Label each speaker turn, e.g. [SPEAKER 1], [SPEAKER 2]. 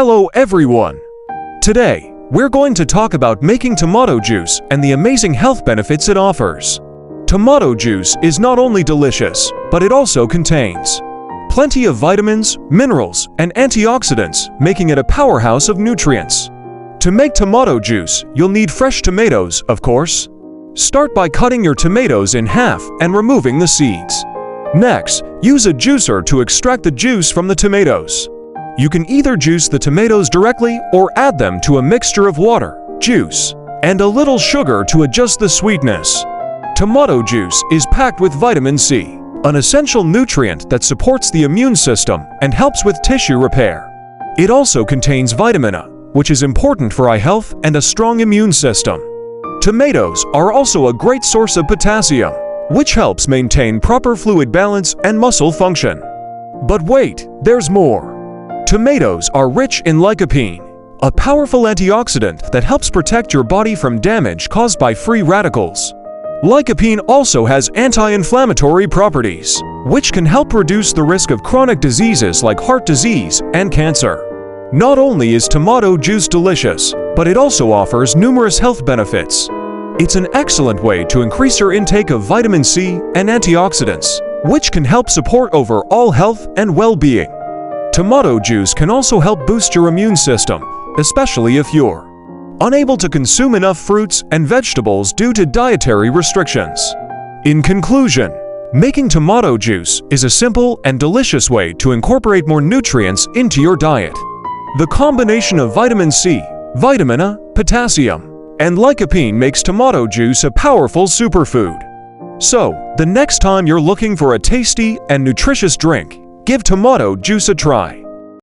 [SPEAKER 1] Hello everyone! Today, we're going to talk about making tomato juice and the amazing health benefits it offers. Tomato juice is not only delicious, but it also contains plenty of vitamins, minerals, and antioxidants, making it a powerhouse of nutrients. To make tomato juice, you'll need fresh tomatoes, of course. Start by cutting your tomatoes in half and removing the seeds. Next, use a juicer to extract the juice from the tomatoes. You can either juice the tomatoes directly or add them to a mixture of water, juice, and a little sugar to adjust the sweetness. Tomato juice is packed with vitamin C, an essential nutrient that supports the immune system and helps with tissue repair. It also contains vitamin A, which is important for eye health and a strong immune system. Tomatoes are also a great source of potassium, which helps maintain proper fluid balance and muscle function. But wait, there's more. Tomatoes are rich in lycopene, a powerful antioxidant that helps protect your body from damage caused by free radicals. Lycopene also has anti-inflammatory properties, which can help reduce the risk of chronic diseases like heart disease and cancer. Not only is tomato juice delicious, but it also offers numerous health benefits. It's an excellent way to increase your intake of vitamin C and antioxidants, which can help support overall health and well-being. Tomato juice can also help boost your immune system, especially if you're unable to consume enough fruits and vegetables due to dietary restrictions. In conclusion, making tomato juice is a simple and delicious way to incorporate more nutrients into your diet. The combination of vitamin C, vitamin A, potassium, and lycopene makes tomato juice a powerful superfood. So, the next time you're looking for a tasty and nutritious drink, give tomato juice a try.